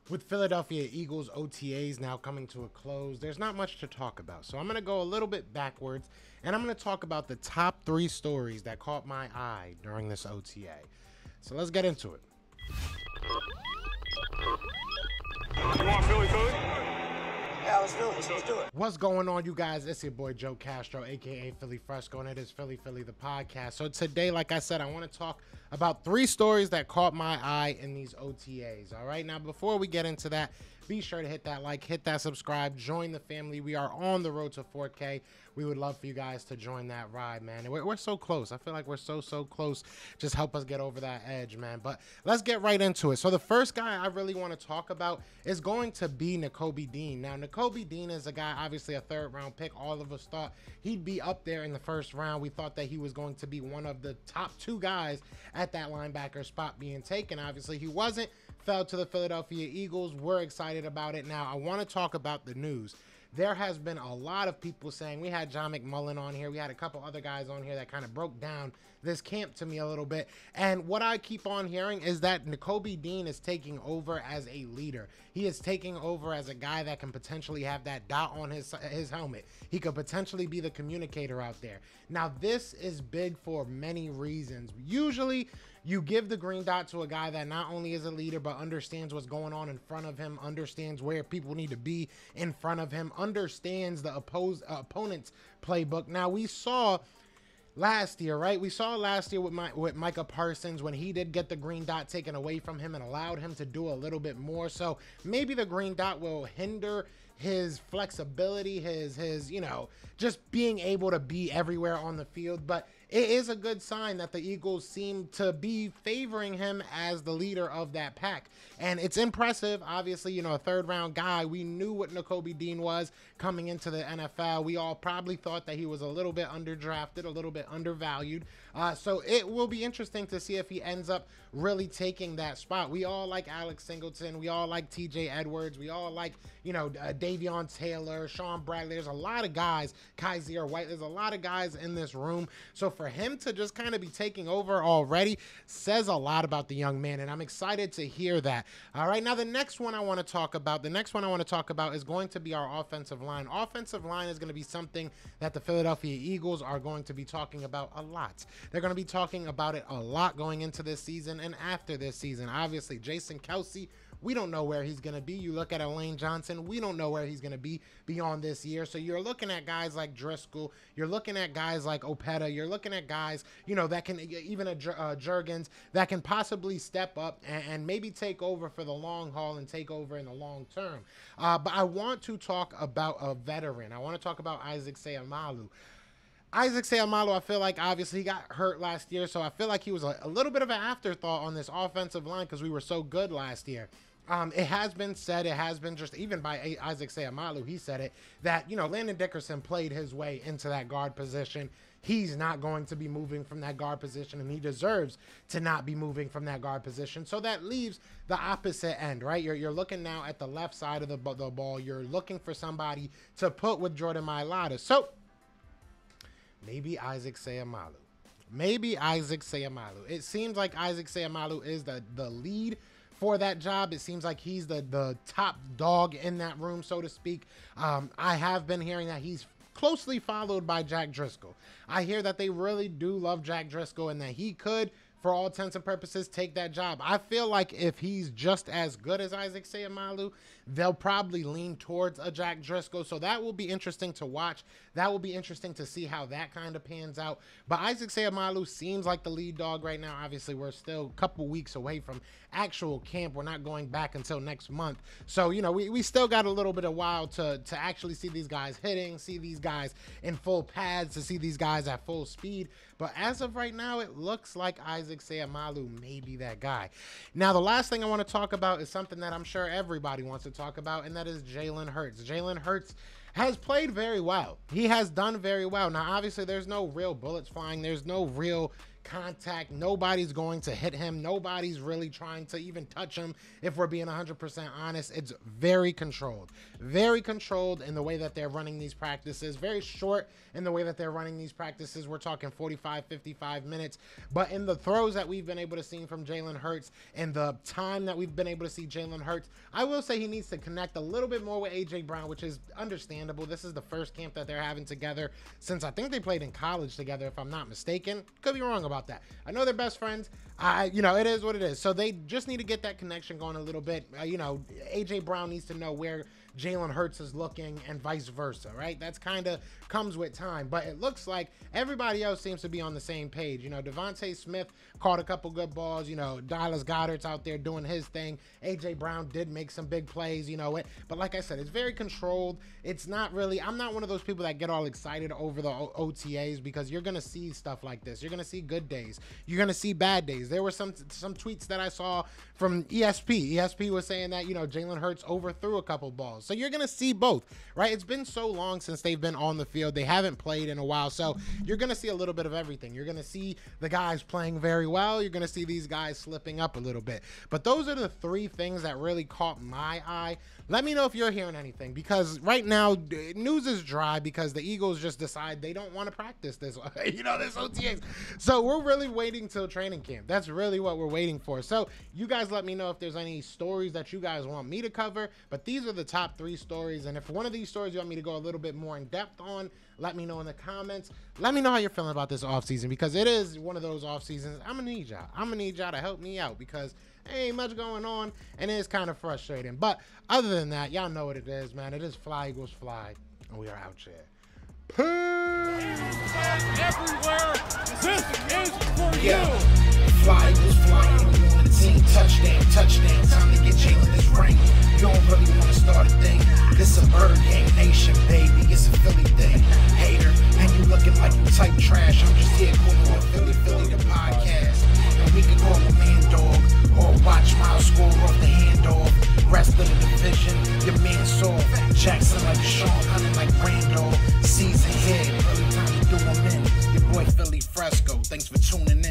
With Philadelphia Eagles OTAs now coming to a close, there's not much to talk about. So I'm going to go a little bit backwards, and I'm going to talk about the top 3 stories that caught my eye during this OTA. So let's get into it. You want Philly? Yeah, let's do it. Let's do it. What's going on, you guys? It's your boy Joe Castro, aka Philly Fresco, and it is Philly the podcast. So today, like I said, I want to talk about 3 stories that caught my eye in these OTAs. All right, now before we get into that, be sure to hit that like, hit that subscribe, join the family. We are on the road to 4K. We would love for you guys to join that ride, man. We're so close. I feel like we're so close. Just help us get over that edge, man. But let's get right into it. So the first guy I really want to talk about is going to be Nicoby Dean. Now, Nicoby Dean is a guy, obviously a 3rd round pick. All of us thought he'd be up there in the 1st round. We thought that he was going to be one of the top 2 guys at that linebacker spot being taken. Obviously, he wasn't. Fell to the Philadelphia Eagles. We're excited about it. Now, I want to talk about the news. There has been a lot of people saying, we had John McMullen on here. We had a couple other guys on here that kind of broke down this camp to me a little bit. And what I keep on hearing is that Nicoby Dean is taking over as a leader. He is taking over as a guy that can potentially have that dot on his helmet. He could potentially be the communicator out there. Now, this is big for many reasons. Usually, you give the green dot to a guy that not only is a leader, but understands what's going on in front of him, understands where people need to be in front of him, understands the opponent's playbook. Now, we saw last year, right? We saw last year with Micah Parsons when he did get the green dot taken away from him and allowed him to do a little bit more. So maybe the green dot will hinder his flexibility, his you know, just being able to be everywhere on the field. But it is a good sign that the Eagles seem to be favoring him as the leader of that pack. And it's impressive. Obviously, you know, a 3rd round guy. We knew what Nicoby Dean was coming into the NFL. We all probably thought that he was a little bit underdrafted, a little bit undervalued. So it will be interesting to see if he ends up really taking that spot. We all like Alex Singleton. We all like TJ Edwards. We all like, you know, Davion Taylor, Sean Bradley. There's a lot of guys, Kaiser White. There's a lot of guys in this room. So for him to just kind of be taking over already says a lot about the young man, and I'm excited to hear that. All right, now the next one I want to talk about, is going to be our offensive line. Offensive line is going to be something that the Philadelphia Eagles are going to be talking about a lot. They're going to be talking about it a lot going into this season and after this season. Obviously, Jason Kelce, we don't know where he's going to be. You look at Elaine Johnson, we don't know where he's going to be beyond this year. So you're looking at guys like Driscoll, you're looking at guys like Opeta, you're looking at guys, you know, that can, even a Jurgens, that can possibly step up and maybe take over for the long haul and take over in the long term. But I want to talk about a veteran. I want to talk about Isaac Sayamalu. Isaac Sayamalu, I feel like obviously he got hurt last year, so I feel like he was a little bit of an afterthought on this offensive line because we were so good last year. It has been said, it has been just even by Isaac Sayamalu, he said it, that, you know, Landon Dickerson played his way into that guard position. He's not going to be moving from that guard position, and he deserves to not be moving from that guard position. So that leaves the opposite end, right? You're looking now at the left side of the ball. You're looking for somebody to put with Jordan Mailata. So maybe Isaac Sayamalu. Maybe Isaac Sayamalu. It seems like Isaac Sayamalu is the lead for that job. It seems like he's the top dog in that room, so to speak. I have been hearing that he's closely followed by Jack Driscoll. I hear that they really do love Jack Driscoll and that he could, for all intents and purposes, take that job. I feel like if he's just as good as Isaac Sayamalu, they'll probably lean towards a Jack Driscoll. So that will be interesting to watch. That will be interesting to see how that kind of pans out. But Isaac Sayamalu seems like the lead dog right now. Obviously, we're still a couple weeks away from actual camp. We're not going back until next month. So, you know, we still got a little bit of while to actually see these guys hitting, see these guys in full pads, to see these guys at full speed. But as of right now, it looks like Isaac Sayamalu may be that guy. Now, the last thing I want to talk about is something that I'm sure everybody wants to talk about, and that is Jalen Hurts. Jalen Hurts has played very well. He has done very well. Now, obviously, there's no real bullets flying. There's no real contact. Nobody's going to hit him. Nobody's really trying to even touch him. If we're being 100% honest, it's very controlled in the way that they're running these practices. Very short in the way that they're running these practices. We're talking 45, 55 minutes. But in the throws that we've been able to see from Jalen Hurts and the time that we've been able to see Jalen Hurts, I will say he needs to connect a little bit more with AJ Brown, which is understandable. This is the first camp that they're having together since I think they played in college together, if I'm not mistaken. Could be wrong about that. I know they're best friends. You know, it is what it is. So they just need to get that connection going a little bit. You know, AJ Brown needs to know where Jalen Hurts is looking and vice versa, right? That's kind of comes with time, but it looks like everybody else seems to be on the same page. You know, Devontae Smith caught a couple good balls. You know, Dallas Goedert's out there doing his thing. AJ Brown did make some big plays, you know, but like I said, it's very controlled. It's not really, I'm not one of those people that get all excited over the OTAs, because you're going to see stuff like this. You're going to see good days. You're going to see bad days. There were some tweets that I saw from ESP. ESP was saying that, you know, Jalen Hurts overthrew a couple balls. So you're going to see both, right? It's been so long since they've been on the field. They haven't played in a while. So you're going to see a little bit of everything. You're going to see the guys playing very well. You're going to see these guys slipping up a little bit. But those are the three things that really caught my eye. Let me know if you're hearing anything, because right now news is dry because the Eagles just decide they don't want to practice this, you know, this OTAs. So we're really waiting till training camp. That's really what we're waiting for. So you guys let me know if there's any stories that you guys want me to cover, but these are the top 3 stories. And if one of these stories you want me to go a little bit more in depth on, let me know in the comments. Let me know how you're feeling about this offseason, because it is one of those off seasons. I'm gonna need y'all to help me out, because there ain't much going on and it's kind of frustrating. But other than that, y'all know what it is, man. It is Fly Eagles Fly, and we are out here. Everywhere, this is for Yeah. you. Fly Eagles flying on the team. Touchdown, touchdown. Time to get Jalen this ring. You don't really want to start a thing. This a Bird Gang Nation, baby. It's a Philly thing. Hater, and you looking like you type trash. I'm just here calling on Philly the podcast. And we can call a man dog, or watch Miles score off the handoff. Rest of the division, your man soft. Jackson like Sean, hunting like Randall. Season here, early time to do 'em in. Your boy Philly Fresco. Thanks for tuning in.